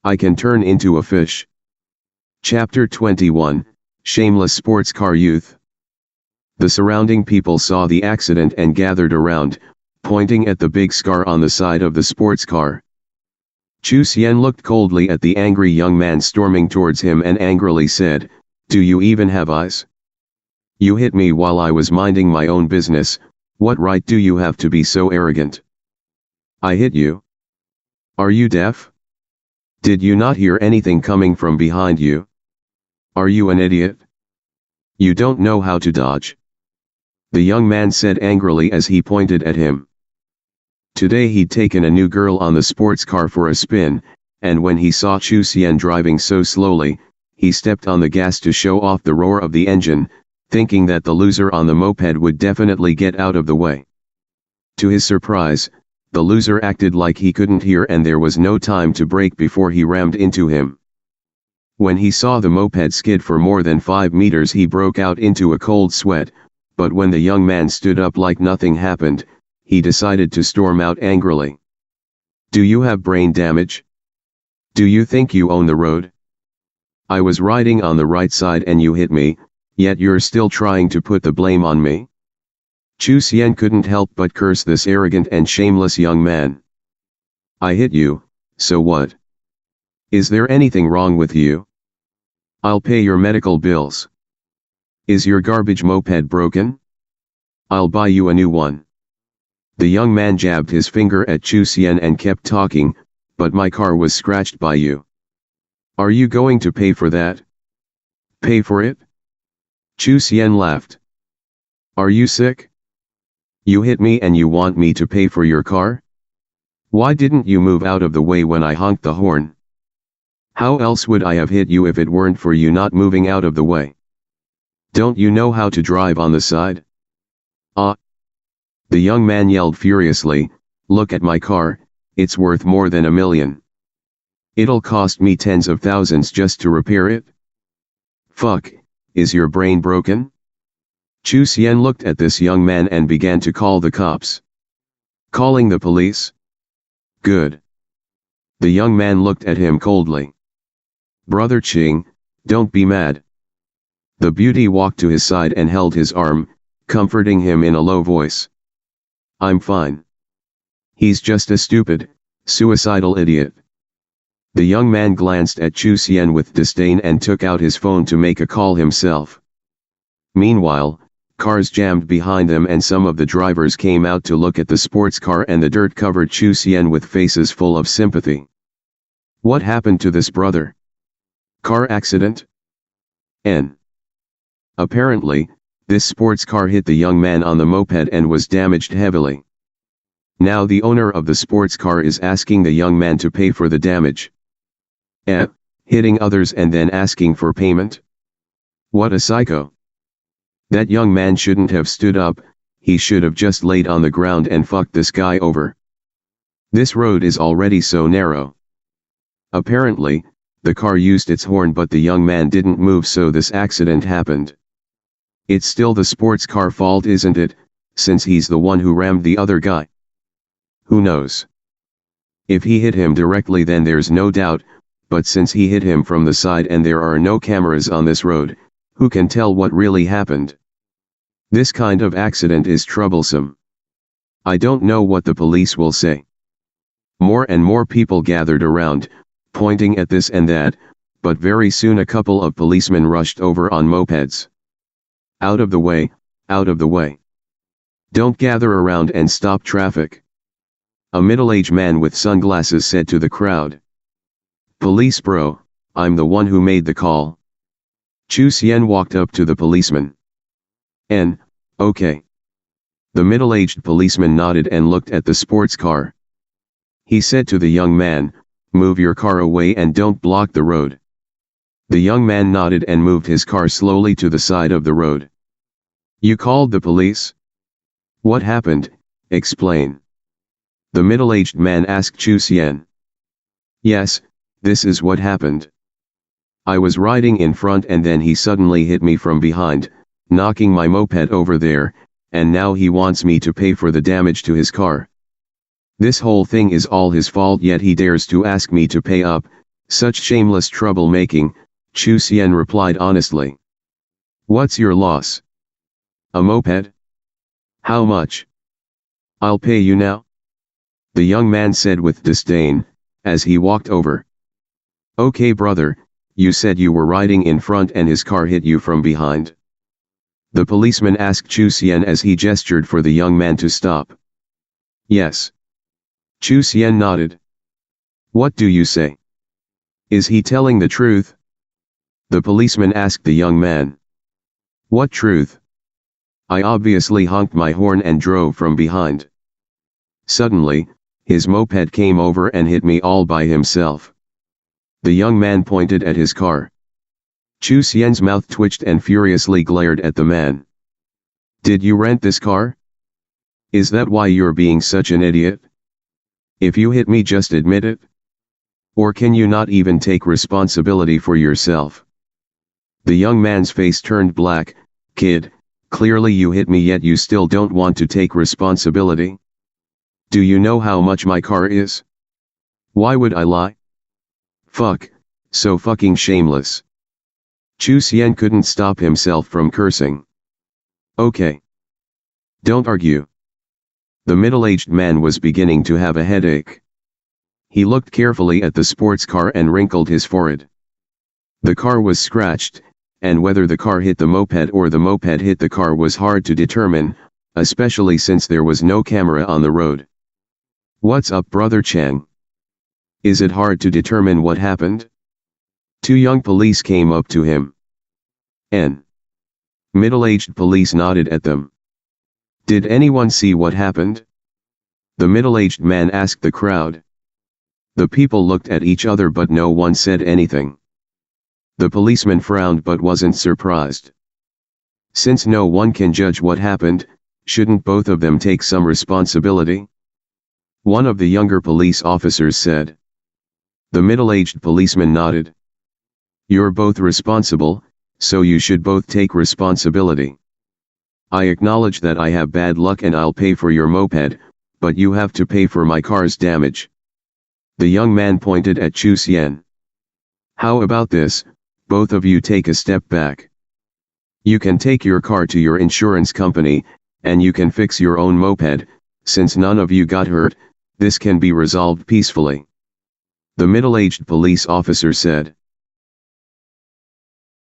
I can turn into a fish. Chapter 21, Shameless Sports Car Youth. The surrounding people saw the accident and gathered around, pointing at the big scar on the side of the sports car. Chu Xian looked coldly at the angry young man storming towards him and angrily said, "Do you even have eyes? You hit me while I was minding my own business. What right do you have to be so arrogant? I hit you. Are you deaf? Did you not hear anything coming from behind you? Are you an idiot? You don't know how to dodge?" The young man said angrily as he pointed at him. Today he'd taken a new girl on the sports car for a spin, and when he saw Chu Xian driving so slowly, he stepped on the gas to show off the roar of the engine, thinking that the loser on the moped would definitely get out of the way. To his surprise, the loser acted like he couldn't hear and there was no time to brake before he rammed into him. When he saw the moped skid for more than 5 meters he broke out into a cold sweat, but when the young man stood up like nothing happened, he decided to storm out angrily. "Do you have brain damage? Do you think you own the road? I was riding on the right side and you hit me, yet you're still trying to put the blame on me?" Chu Xian couldn't help but curse this arrogant and shameless young man. "I hit you, so what? Is there anything wrong with you? I'll pay your medical bills. Is your garbage moped broken? I'll buy you a new one." The young man jabbed his finger at Chu Xian and kept talking, "But my car was scratched by you. Are you going to pay for that? Pay for it?" Chu Xian laughed. "Are you sick? You hit me and you want me to pay for your car? Why didn't you move out of the way when I honked the horn? How else would I have hit you if it weren't for you not moving out of the way? Don't you know how to drive on the side?" "Ah!" The young man yelled furiously, "Look at my car, it's worth more than $1 million. It'll cost me tens of thousands just to repair it. Fuck, is your brain broken?" Chu Xian looked at this young man and began to call the cops. "Calling the police? Good." The young man looked at him coldly. "Brother Qing, don't be mad." The beauty walked to his side and held his arm, comforting him in a low voice. "I'm fine. He's just a stupid, suicidal idiot." The young man glanced at Chu Xian with disdain and took out his phone to make a call himself. Meanwhile, cars jammed behind them and some of the drivers came out to look at the sports car and the dirt covered Chu Xian with faces full of sympathy. "What happened to this brother? Car accident? N." Apparently, this sports car hit the young man on the moped and was damaged heavily. Now the owner of the sports car is asking the young man to pay for the damage. Hitting others and then asking for payment? What a psycho. That young man shouldn't have stood up, he should have just laid on the ground and fucked this guy over. This road is already so narrow. Apparently, the car used its horn but the young man didn't move so this accident happened. It's still the sports car fault, isn't it, since he's the one who rammed the other guy? Who knows? If he hit him directly then there's no doubt, but since he hit him from the side and there are no cameras on this road, who can tell what really happened? This kind of accident is troublesome. I don't know what the police will say. More and more people gathered around, pointing at this and that, but very soon a couple of policemen rushed over on mopeds. "Out of the way, out of the way. Don't gather around and stop traffic," a middle-aged man with sunglasses said to the crowd. "Police bro, I'm the one who made the call." Chu Xian walked up to the policeman. Okay." The middle-aged policeman nodded and looked at the sports car. He said to the young man, "Move your car away and don't block the road." The young man nodded and moved his car slowly to the side of the road. "You called the police? What happened? Explain." The middle-aged man asked Chu Xian. "Yes, this is what happened. I was riding in front and then he suddenly hit me from behind, knocking my moped over there, and now he wants me to pay for the damage to his car. This whole thing is all his fault, yet he dares to ask me to pay up, Such shameless troublemaking, Chu Xian replied honestly. What's your loss? A moped? How much? I'll pay you now. The young man said with disdain, as he walked over. Okay brother, you said you were riding in front and his car hit you from behind. The policeman asked Chu Xian as he gestured for the young man to stop. Yes. Chu Xian nodded. What do you say? Is he telling the truth? The policeman asked the young man. What truth? I obviously honked my horn and drove from behind. Suddenly, his moped came over and hit me all by himself. The young man pointed at his car. Chu Xian's mouth twitched and furiously glared at the man. Did you rent this car? Is that why you're being such an idiot? If you hit me, just admit it. Or can you not even take responsibility for yourself? The young man's face turned black. Kid, clearly you hit me yet you still don't want to take responsibility. Do you know how much my car is? Why would I lie? Fuck, so fucking shameless. Chu Xian couldn't stop himself from cursing. Okay. Don't argue. The middle-aged man was beginning to have a headache. He looked carefully at the sports car and wrinkled his forehead. The car was scratched, and whether the car hit the moped or the moped hit the car was hard to determine, especially since there was no camera on the road. What's up, brother Chang? Is it hard to determine what happened? Two young police came up to him. Middle-aged police nodded at them. Did anyone see what happened? The middle-aged man asked the crowd. The people looked at each other but no one said anything. The policeman frowned but wasn't surprised. Since no one can judge what happened, shouldn't both of them take some responsibility? One of the younger police officers said. The middle-aged policeman nodded. You're both responsible, so you should both take responsibility. I acknowledge that I have bad luck and I'll pay for your moped, but you have to pay for my car's damage. The young man pointed at Chu Xian. How about this, both of you take a step back. You can take your car to your insurance company, and you can fix your own moped. Since none of you got hurt, this can be resolved peacefully. The middle-aged police officer said.